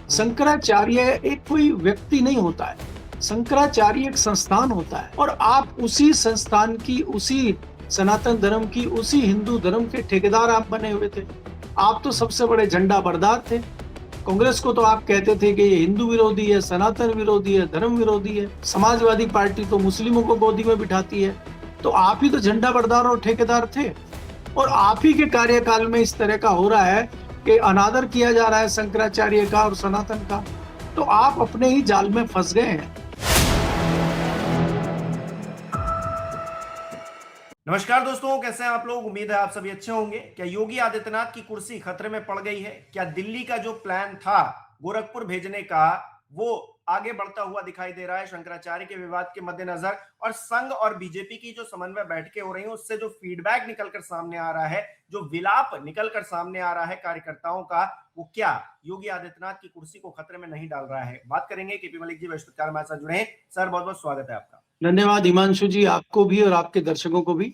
शंकराचार्य एक कोई व्यक्ति नहीं होता है, शंकराचार्य एक संस्थान होता है और आप उसी संस्थान की, उसी सनातन धर्म की, उसी हिंदू धर्म के ठेकेदार आप बने हुए थे। आप तो सबसे बड़े झंडा बरदार थे। कांग्रेस को तो आप कहते थे कि ये हिंदू विरोधी है, सनातन विरोधी है, धर्म विरोधी है। समाजवादी पार्टी तो मुस्लिमों को गोदी में बिठाती है। तो आप ही तो झंडा बरदार और ठेकेदार थे और आप ही के कार्यकाल में इस तरह का हो रहा है कि अनादर किया जा रहा है शंकराचार्य का और सनातन का। तो आप अपने ही जाल में फंस गए हैं। नमस्कार दोस्तों, कैसे हैं आप लोग। उम्मीद है आप सभी अच्छे होंगे। क्या योगी आदित्यनाथ की कुर्सी खतरे में पड़ गई है? क्या दिल्ली का जो प्लान था गोरखपुर भेजने का, वो आगे बढ़ता हुआ दिखाई दे रहा है शंकराचार्य के विवाद के मद्देनजर? और संघ और बीजेपी की जो समन्वय बैठकें हो रही हैं, उससे जो फीडबैक निकलकर सामने आ रहा है, जो विलाप निकलकर सामने आ रहा है कार्यकर्ताओं का, वो क्या योगी आदित्यनाथ की कुर्सी को खतरे में नहीं डाल रहा है? बात करेंगे। केपी मलिक जी बृहस्पतिवार हमारे साथ जुड़े हैं। सर, बहुत बहुत स्वागत है आपका। धन्यवाद हिमांशु जी, आपको भी और आपके दर्शकों को भी।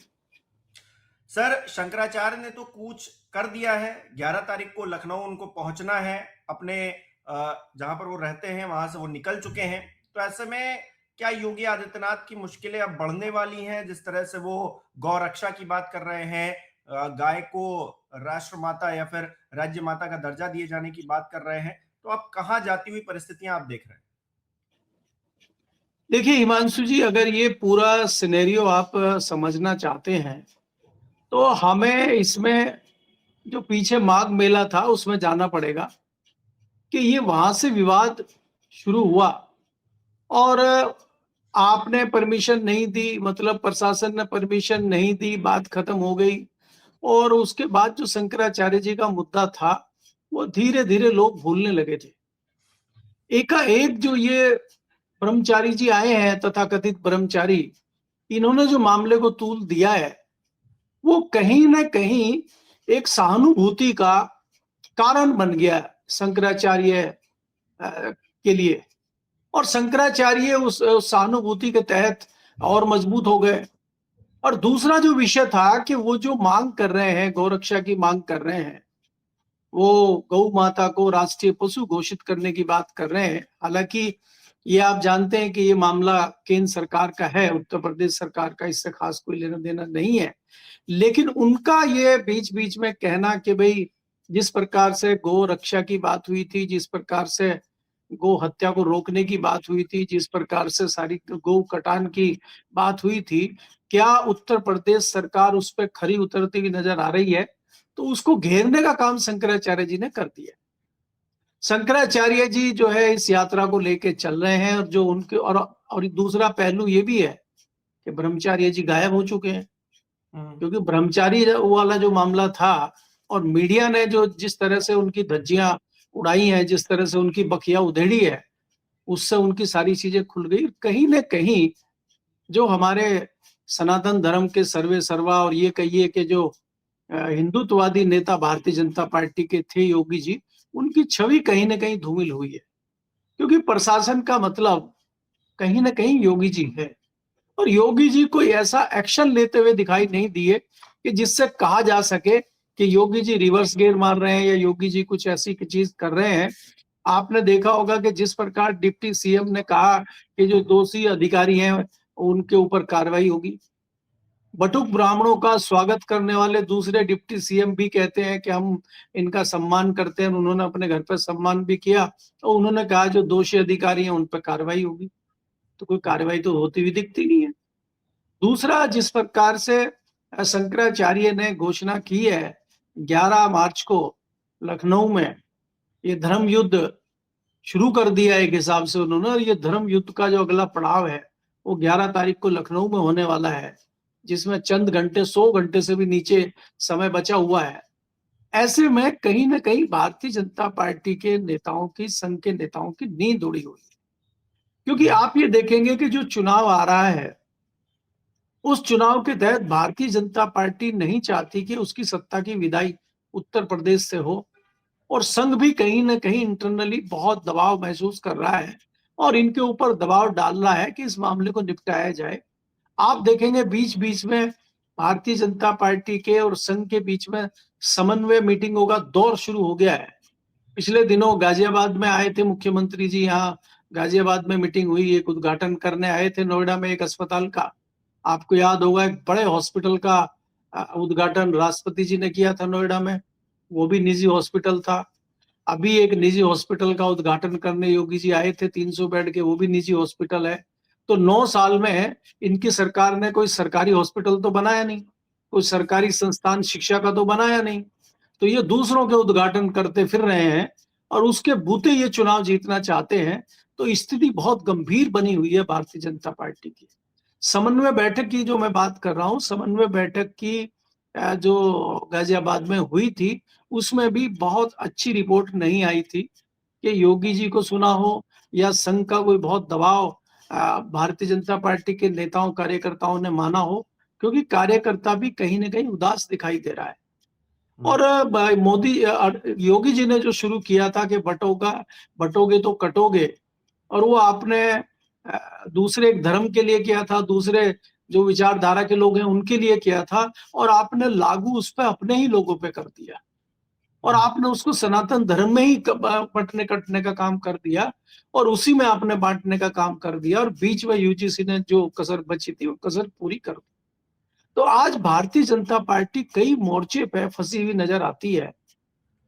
सर, शंकराचार्य ने तो कूच कर दिया है। 11 तारीख को लखनऊ उनको पहुंचना है। अपने जहां पर वो रहते हैं वहां से वो निकल चुके हैं। तो ऐसे में क्या योगी आदित्यनाथ की मुश्किलें अब बढ़ने वाली हैं? जिस तरह से वो गौ रक्षा की बात कर रहे हैं, गाय को राष्ट्र माता या फिर राज्य माता का दर्जा दिए जाने की बात कर रहे हैं, तो अब कहां जाती हुई परिस्थितियां आप देख रहे हैं? देखिए हिमांशु जी, अगर ये पूरा सिनेरियो आप समझना चाहते हैं तो हमें इसमें जो पीछे माघ मेला था उसमें जाना पड़ेगा कि ये वहां से विवाद शुरू हुआ और आपने परमिशन नहीं दी, मतलब प्रशासन ने परमिशन नहीं दी, बात खत्म हो गई। और उसके बाद जो शंकराचार्य जी का मुद्दा था वो धीरे धीरे लोग भूलने लगे थे। एकाएक जो ये ब्रह्मचारी जी आए हैं, तथाकथित ब्रह्मचारी, इन्होंने जो मामले को तूल दिया है वो कहीं ना कहीं एक सहानुभूति का कारण बन गया शंकराचार्य के लिए। और शंकराचार्य उस सहानुभूति के तहत और मजबूत हो गए। और दूसरा जो विषय था कि वो जो मांग कर रहे हैं, गौरक्षा की मांग कर रहे हैं, वो गौ माता को राष्ट्रीय पशु घोषित करने की बात कर रहे हैं। हालांकि ये आप जानते हैं कि ये मामला केंद्र सरकार का है, उत्तर प्रदेश सरकार का इससे खास कोई लेना देना नहीं है। लेकिन उनका ये बीच बीच में कहना कि भाई जिस प्रकार से गौ रक्षा की बात हुई थी, जिस प्रकार से गौ हत्या को रोकने की बात हुई थी, जिस प्रकार से सारी गौ कटान की बात हुई थी, क्या उत्तर प्रदेश सरकार उस पर खरी उतरती हुई नजर आ रही है? तो उसको घेरने का काम शंकराचार्य जी ने कर दिया। शंकराचार्य जी जो है इस यात्रा को लेके चल रहे हैं और जो उनके और दूसरा पहलू ये भी है कि ब्रह्मचार्य जी गायब हो चुके हैं। क्योंकि ब्रह्मचारी वाला जो मामला था और मीडिया ने जो जिस तरह से उनकी धज्जियां उड़ाई हैं, जिस तरह से उनकी बखिया उधेड़ी है, उससे उनकी सारी चीजें खुल गई। कहीं न कहीं जो हमारे सनातन धर्म के सर्वे सर्वा और ये कहिए कि जो हिंदुत्ववादी नेता भारतीय जनता पार्टी के थे योगी जी, उनकी छवि कहीं न कहीं धूमिल हुई है। क्योंकि प्रशासन का मतलब कहीं न कहीं योगी जी है और योगी जी कोई ऐसा एक्शन लेते हुए दिखाई नहीं दिए कि जिससे कहा जा सके कि योगी जी रिवर्स गियर मार रहे हैं या योगी जी कुछ ऐसी चीज कर रहे हैं। आपने देखा होगा कि जिस प्रकार डिप्टी सीएम ने कहा कि जो दोषी अधिकारी हैं उनके ऊपर कार्रवाई होगी, बटुक ब्राह्मणों का स्वागत करने वाले दूसरे डिप्टी सीएम भी कहते हैं कि हम इनका सम्मान करते हैं। उन्होंने अपने घर पर सम्मान भी किया और उन्होंने कहा जो दोषी अधिकारी हैं उन पर कार्रवाई होगी। तो कोई कार्रवाई तो होती हुई दिखती नहीं है। दूसरा, जिस प्रकार से शंकराचार्य ने घोषणा की है 11 मार्च को लखनऊ में ये धर्म युद्ध शुरू कर दिया एक हिसाब से उन्होंने, और ये धर्म युद्ध का जो अगला पड़ाव है वो 11 तारीख को लखनऊ में होने वाला है, जिसमें चंद घंटे, 100 घंटे से भी नीचे समय बचा हुआ है। ऐसे में कहीं ना कहीं भारतीय जनता पार्टी के नेताओं की, संघ के नेताओं की नींद उड़ी हुई है। क्योंकि आप ये देखेंगे कि जो चुनाव आ रहा है उस चुनाव के तहत भारतीय जनता पार्टी नहीं चाहती कि उसकी सत्ता की विदाई उत्तर प्रदेश से हो, और संघ भी कहीं ना कहीं इंटरनली बहुत दबाव महसूस कर रहा है और इनके ऊपर दबाव डाल रहा है कि इस मामले को निपटाया जाए। आप देखेंगे बीच बीच में भारतीय जनता पार्टी के और संघ के बीच में समन्वय मीटिंगों का दौर शुरू हो गया है। पिछले दिनों गाजियाबाद में आए थे मुख्यमंत्री जी, यहाँ गाजियाबाद में मीटिंग हुई, एक उद्घाटन करने आए थे नोएडा में एक अस्पताल का। आपको याद होगा एक बड़े हॉस्पिटल का उद्घाटन राष्ट्रपति जी ने किया था नोएडा में, वो भी निजी हॉस्पिटल था। अभी एक निजी हॉस्पिटल का उद्घाटन करने योगी जी आए थे, 300 बेड के, वो भी निजी हॉस्पिटल है। तो 9 साल में इनकी सरकार ने कोई सरकारी हॉस्पिटल तो बनाया नहीं, कोई सरकारी संस्थान शिक्षा का तो बनाया नहीं। तो ये दूसरों के उद्घाटन करते फिर रहे हैं और उसके बूते ये चुनाव जीतना चाहते हैं। तो स्थिति बहुत गंभीर बनी हुई है भारतीय जनता पार्टी की। समन्वय बैठक की जो मैं बात कर रहा हूँ, समन्वय बैठक की जो गाजियाबाद में हुई थी, उसमें भी बहुत अच्छी रिपोर्ट नहीं आई थी कि योगी जी को सुना हो या संघ का कोई बहुत दबाव भारतीय जनता पार्टी के नेताओं कार्यकर्ताओं ने माना हो, क्योंकि कार्यकर्ता भी कहीं ना कहीं उदास दिखाई दे रहा है। और मोदी योगी जी ने जो शुरू किया था कि बटोगे तो कटोगे, और वो आपने दूसरे एक धर्म के लिए किया था, दूसरे जो विचारधारा के लोग हैं उनके लिए किया था, और आपने लागू उस पर अपने ही लोगों पे कर दिया, और आपने उसको सनातन धर्म में ही पटने कटने का काम कर दिया, और उसी में आपने बांटने का काम कर दिया, और बीच में यूजीसी ने जो कसर बची थी वो कसर पूरी कर दी। तो आज भारतीय जनता पार्टी कई मोर्चे पे फंसी हुई नजर आती है।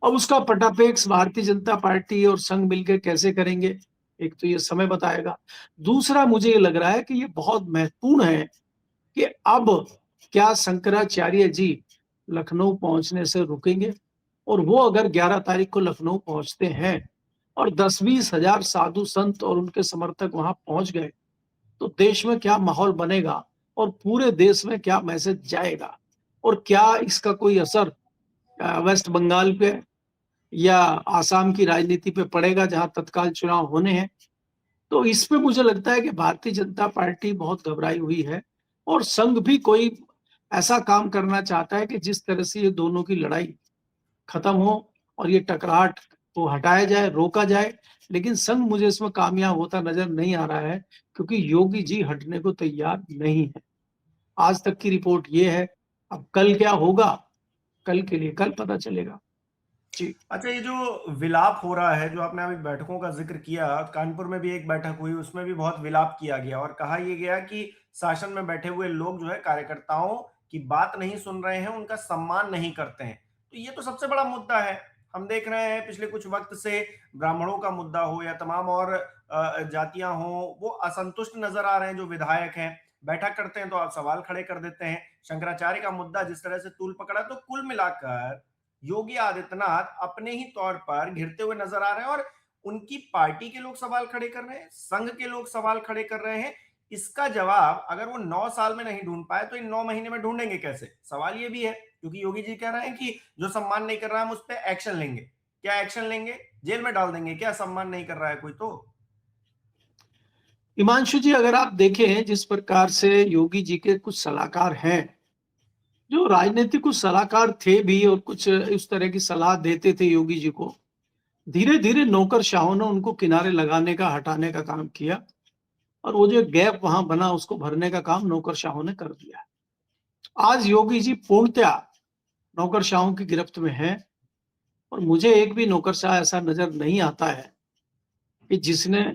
अब उसका पटापेक्ष भारतीय जनता पार्टी और संघ मिलकर कैसे करेंगे, एक तो ये समय बताएगा। दूसरा, मुझे ये लग रहा है कि ये बहुत महत्वपूर्ण है कि अब क्या शंकराचार्य जी लखनऊ पहुंचने से रुकेंगे, और वो अगर 11 तारीख को लखनऊ पहुंचते हैं और 10-20 हजार साधु संत और उनके समर्थक वहां पहुंच गए, तो देश में क्या माहौल बनेगा और पूरे देश में क्या मैसेज जाएगा, और क्या इसका कोई असर वेस्ट बंगाल पे या आसाम की राजनीति पे पड़ेगा जहां तत्काल चुनाव होने हैं। तो इस पे मुझे लगता है कि भारतीय जनता पार्टी बहुत घबराई हुई है, और संघ भी कोई ऐसा काम करना चाहता है कि जिस तरह से ये दोनों की लड़ाई खत्म हो और ये टकराहट को हटाया जाए, रोका जाए। लेकिन संघ मुझे इसमें कामयाब होता नजर नहीं आ रहा है, क्योंकि योगी जी हटने को तैयार नहीं है। आज तक की रिपोर्ट ये है। अब कल क्या होगा, कल के लिए कल पता चलेगा। जी। अच्छा, ये जो विलाप हो रहा है, जो आपने अभी बैठकों का जिक्र किया, कानपुर में भी एक बैठक हुई, उसमें भी बहुत विलाप किया गया और कहा यह गया कि शासन में बैठे हुए लोग जो है कार्यकर्ताओं की बात नहीं सुन रहे हैं, उनका सम्मान नहीं करते हैं। तो ये तो सबसे बड़ा मुद्दा है। हम देख रहे हैं पिछले कुछ वक्त से ब्राह्मणों का मुद्दा हो या तमाम और जातियां हो, वो असंतुष्ट नजर आ रहे हैं। जो विधायक हैं बैठक करते हैं तो आप सवाल खड़े कर देते हैं। शंकराचार्य का मुद्दा जिस तरह से तूल पकड़ा, तो कुल मिलाकर योगी आदित्यनाथ अपने ही तौर पर घिरते हुए नजर आ रहे हैं और उनकी पार्टी के लोग सवाल खड़े कर रहे हैं, संघ के लोग सवाल खड़े कर रहे हैं। इसका जवाब अगर वो 9 साल में नहीं ढूंढ पाए तो इन 9 महीने में ढूंढेंगे कैसे? सवाल ये भी है, क्योंकि योगी जी कह रहे हैं कि जो सम्मान नहीं कर रहा है हम उस पर एक्शन लेंगे। क्या एक्शन लेंगे? जेल में डाल देंगे क्या? सम्मान नहीं कर रहा है कोई तो। हिमांशु जी, अगर आप देखें जिस प्रकार से योगी जी के कुछ सलाहकार हैं, जो राजनीतिक कुछ सलाहकार थे भी और कुछ इस तरह की सलाह देते थे योगी जी को, धीरे धीरे नौकरशाहों ने उनको किनारे लगाने का, हटाने का काम किया, और वो जो गैप वहां बना उसको भरने का काम नौकरशाहों ने कर दिया। आज योगी जी पूर्णतया नौकरशाहों की गिरफ्त में है, और मुझे एक भी नौकरशाह ऐसा नजर नहीं आता है कि जिसने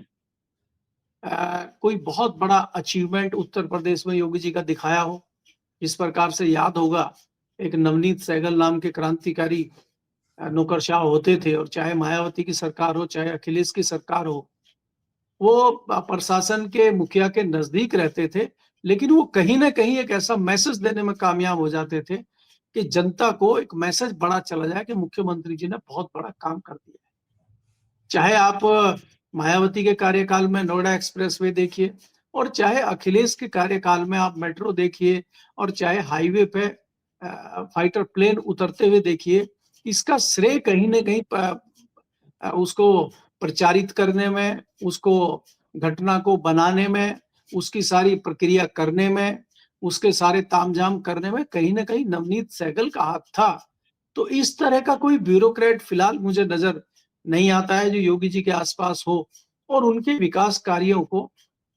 कोई बहुत बड़ा अचीवमेंट उत्तर प्रदेश में योगी जी का दिखाया हो। इस प्रकार से याद होगा, एक नवनीत सहगल नाम के क्रांतिकारी नौकरशाह होते थे, और चाहे मायावती की सरकार हो चाहे अखिलेश की सरकार हो, वो प्रशासन के मुखिया के नजदीक रहते थे, लेकिन वो कहीं ना कहीं एक ऐसा मैसेज देने में कामयाब हो जाते थे कि जनता को एक मैसेज बड़ा चला जाए कि मुख्यमंत्री जी ने बहुत बड़ा काम कर दिया। चाहे आप मायावती के कार्यकाल में नोएडा एक्सप्रेसवे देखिए, और चाहे अखिलेश के कार्यकाल में आप मेट्रो देखिए, और चाहे हाईवे पे फाइटर प्लेन उतरते हुए देखिए, इसका श्रेय कहीं ना कहीं उसको प्रचारित करने में, उसको घटना को बनाने में, उसकी सारी प्रक्रिया करने में, उसके सारे तामझाम करने में कहीं ना कहीं नवनीत सहगल का हाथ था। तो इस तरह का कोई ब्यूरोक्रेट फिलहाल मुझे नजर नहीं आता है जो योगी जी के आसपास हो और उनके विकास कार्यों को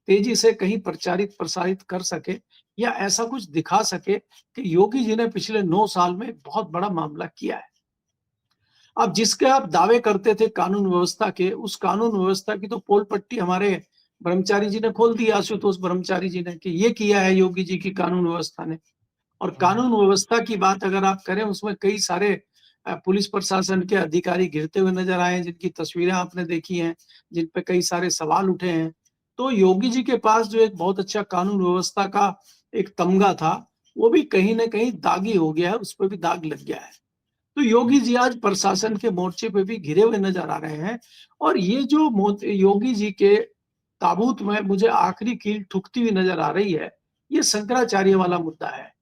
तेजी से कहीं प्रचारित प्रसारित कर सके, या ऐसा कुछ दिखा सके कि योगी जी ने पिछले 9 साल में बहुत बड़ा मामला किया है। अब जिसके आप दावे करते थे कानून व्यवस्था के, उस कानून व्यवस्था की तो पोल पट्टी हमारे ब्रह्मचारी जी ने खोल दी, आशुतोष ब्रह्मचारी जी ने, कि ये किया है योगी जी की कानून व्यवस्था ने। और कानून व्यवस्था की बात अगर आप करें, उसमें कई सारे पुलिस प्रशासन के अधिकारी घिरते हुए नजर आए, जिनकी तस्वीरें आपने देखी हैं, जिन पे कई सारे सवाल उठे हैं। तो योगी जी के पास जो एक बहुत अच्छा कानून व्यवस्था का एक तमगा था, वो भी कहीं ना कहीं दागी हो गया है, उस पर भी दाग लग गया है। तो योगी जी आज प्रशासन के मोर्चे पे भी घिरे हुए नजर आ रहे हैं। और ये जो योगी जी के ताबूत में मुझे आखिरी कील ठुकती हुई नजर आ रही है, ये शंकराचार्य वाला मुद्दा है।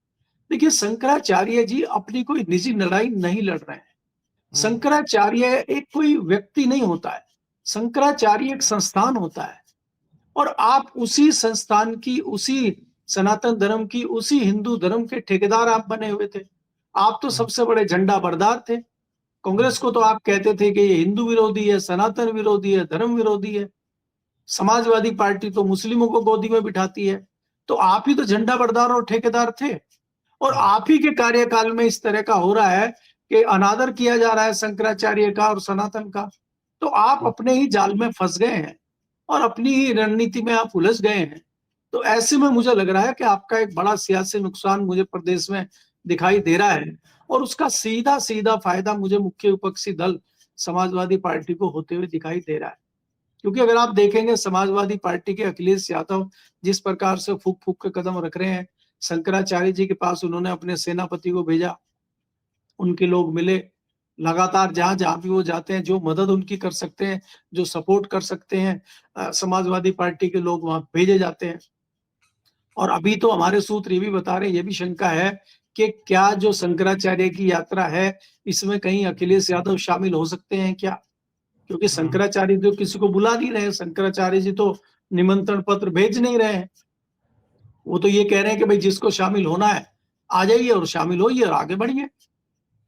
देखिए, शंकराचार्य जी अपनी कोई निजी लड़ाई नहीं लड़ रहे हैं। शंकराचार्य एक कोई व्यक्ति नहीं होता है, शंकराचार्य एक संस्थान होता है। और आप उसी संस्थान की, उसी सनातन धर्म की, उसी हिंदू धर्म के ठेकेदार आप बने हुए थे। आप तो सबसे बड़े झंडा बरदार थे। कांग्रेस को तो आप कहते थे कि ये हिंदू विरोधी है, सनातन विरोधी है, धर्म विरोधी है। समाजवादी पार्टी तो मुस्लिमों को गोदी में बिठाती है। तो आप ही तो झंडा बरदार और ठेकेदार थे। और आप ही के कार्यकाल में इस तरह का हो रहा है कि अनादर किया जा रहा है शंकराचार्य का और सनातन का। तो आप अपने ही जाल में फंस गए हैं और अपनी ही रणनीति में आप उलझ गए हैं। तो ऐसे में मुझे लग रहा है कि आपका एक बड़ा सियासी नुकसान मुझे प्रदेश में दिखाई दे रहा है। और उसका सीधा सीधा फायदा मुझे मुख्य विपक्षी दल समाजवादी पार्टी को होते हुए दिखाई दे रहा है। क्योंकि अगर आप देखेंगे, समाजवादी पार्टी के अखिलेश यादव जिस प्रकार से फूक फूक के कदम रख रहे हैं, शंकराचार्य जी के पास उन्होंने अपने सेनापति को भेजा, उनके लोग मिले, लगातार जहां जहां भी वो जाते हैं, जो मदद उनकी कर सकते हैं, जो सपोर्ट कर सकते हैं, समाजवादी पार्टी के लोग वहां भेजे जाते हैं। और अभी तो हमारे सूत्र ये भी बता रहे हैं, ये भी शंका है कि क्या जो शंकराचार्य की यात्रा है, इसमें कहीं अखिलेश यादव शामिल हो सकते हैं क्या? क्योंकि शंकराचार्य तो किसी को बुला नहीं रहे, शंकराचार्य जी तो निमंत्रण पत्र भेज नहीं रहे हैं। वो तो ये कह रहे हैं कि भाई जिसको शामिल होना है आ जाइए और शामिल होइए और आगे बढ़िए।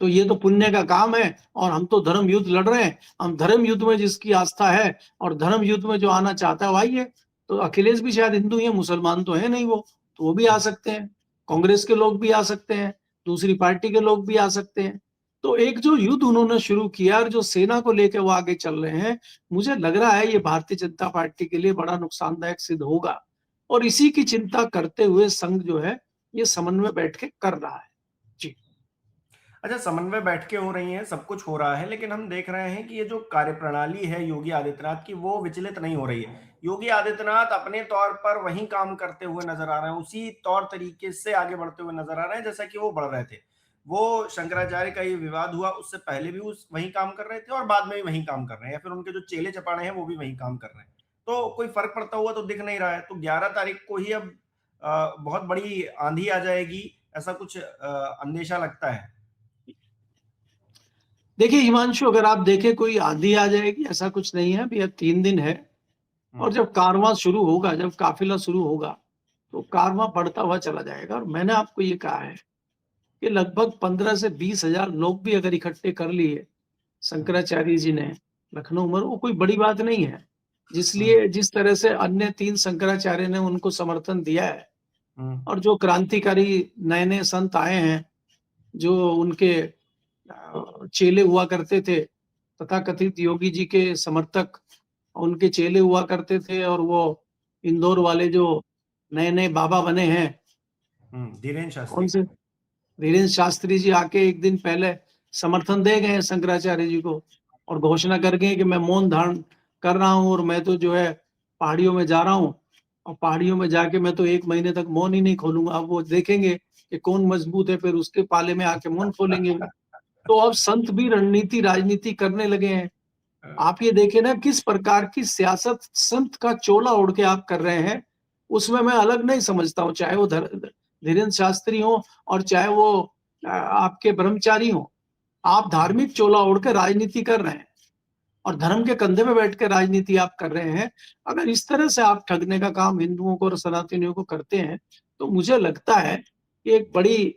तो ये तो पुण्य का काम है और हम तो धर्म युद्ध लड़ रहे हैं। हम धर्म युद्ध में जिसकी आस्था है और धर्म युद्ध में जो आना चाहता है वो आइए। तो अखिलेश भी शायद हिंदू है, मुसलमान तो है नहीं वो, तो वो भी आ सकते हैं। कांग्रेस के लोग भी आ सकते हैं, दूसरी पार्टी के लोग भी आ सकते हैं। तो एक जो युद्ध उन्होंने शुरू किया और जो सेना को लेकर वो आगे चल रहे हैं, मुझे लग रहा है ये भारतीय जनता पार्टी के लिए बड़ा नुकसानदायक सिद्ध होगा। और इसी की चिंता करते हुए संघ जो है ये समन्वय बैठ के कर रहा है। जी। अच्छा, समन्वय बैठकें हो रही हैं, सब कुछ हो रहा है, लेकिन हम देख रहे हैं कि ये जो कार्यप्रणाली है योगी आदित्यनाथ की, वो विचलित नहीं हो रही है। योगी आदित्यनाथ अपने तौर पर वही काम करते हुए नजर आ रहे हैं, उसी तौर तरीके से आगे बढ़ते हुए नजर आ रहे हैं जैसा कि वो बढ़ रहे थे। वो शंकराचार्य का ये विवाद हुआ, उससे पहले भी उस वही काम कर रहे थे और बाद में भी वही काम कर रहे हैं, या फिर उनके जो चेले चपाड़े हैं वो भी वही काम कर रहे हैं। तो कोई फर्क पड़ता हुआ तो दिख नहीं रहा है। तो 11 तारीख को ही अब बहुत बड़ी आंधी आ जाएगी, ऐसा कुछ अंदेशा लगता है। देखिए हिमांशु, अगर आप देखें कोई आंधी आ जाएगी ऐसा कुछ नहीं है। अभी अब 3 दिन है और जब कारवां शुरू होगा, जब काफिला शुरू होगा, तो कारवां बढ़ता हुआ चला जाएगा। और मैंने आपको ये कहा है कि लगभग 15 से 20 हजार लोग भी अगर इकट्ठे कर लिए शंकराचार्य जी ने लखनऊ में, वो कोई बड़ी बात नहीं है। जिस तरह से अन्य 3 शंकराचार्य ने उनको समर्थन दिया है और जो क्रांतिकारी नए नए संत आए हैं, जो उनके चेले हुआ करते थे, तथाकथित योगी जी के समर्थक उनके चेले हुआ करते थे, और वो इंदौर वाले जो नए नए बाबा बने हैं, धीरेन्द्र कौन शास्त्री। से, धीरेन्द्र शास्त्री जी आके एक दिन पहले समर्थन दे गए शंकराचार्य जी को और घोषणा कर गए कि मैं मौन धारण कर रहा हूं और मैं तो जो है पहाड़ियों में जा रहा हूं और पहाड़ियों में जाके मैं तो 1 महीने तक मौन ही नहीं खोलूंगा। अब वो देखेंगे कि कौन मजबूत है, फिर उसके पाले में आके मौन खोलेंगे। तो अब संत भी रणनीति राजनीति करने लगे हैं। आप ये देखिए ना किस प्रकार की सियासत संत का चोला ओढ़ के आप कर रहे हैं। उसमें मैं अलग नहीं समझता हूँ, चाहे वो धीरेन्द्र शास्त्री हो और चाहे वो आपके ब्रह्मचारी हो। आप धार्मिक चोला ओढ़ के राजनीति कर रहे हैं और धर्म के कंधे पे बैठ के राजनीति आप कर रहे हैं। अगर इस तरह से आप ठगने का काम हिंदुओं को और सनातनियों को करते हैं, तो मुझे लगता है कि एक बड़ी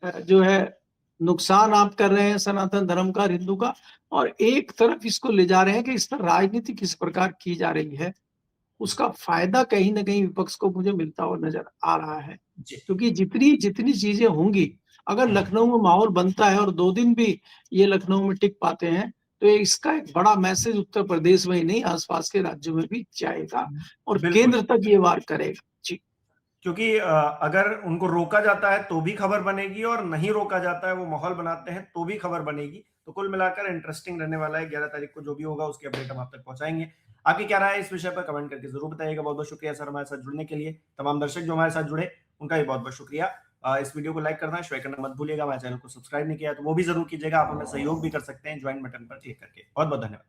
जो है नुकसान आप कर रहे हैं सनातन धर्म का, हिंदू का। और एक तरफ इसको ले जा रहे हैं कि इस पर राजनीति किस प्रकार की जा रही है, उसका फायदा कहीं ना कहीं विपक्ष को मुझे मिलता हुआ नजर आ रहा है। क्योंकि जितनी जितनी चीजें होंगी, अगर लखनऊ में माहौल बनता है और 2 दिन भी ये लखनऊ में टिक पाते हैं, तो इसका एक बड़ा मैसेज उत्तर प्रदेश में ही नहीं, आसपास के राज्यों में भी जाएगा और केंद्र तक ये वार करेगा। जी। क्योंकि अगर उनको रोका जाता है तो भी खबर बनेगी, और नहीं रोका जाता है, वो माहौल बनाते हैं तो भी खबर बनेगी। तो कुल मिलाकर इंटरेस्टिंग रहने वाला है। 11 तारीख को जो भी होगा उसकी अपडेट हम आप तक पहुंचाएंगे। आपकी क्या राय है इस विषय पर कमेंट करके जरूर बताइएगा। बहुत बहुत शुक्रिया सर हमारे साथ जुड़ने के लिए। तमाम दर्शक जो हमारे साथ जुड़े उनका भी बहुत बहुत शुक्रिया। इस वीडियो को लाइक करना, शेयर करना मत भूलिएगा। हमारे चैनल को सब्सक्राइब नहीं किया तो वो भी जरूर कीजिएगा। आप हमें सहयोग भी कर सकते हैं ज्वाइन बटन पर क्लिक करके। बहुत बहुत धन्यवाद।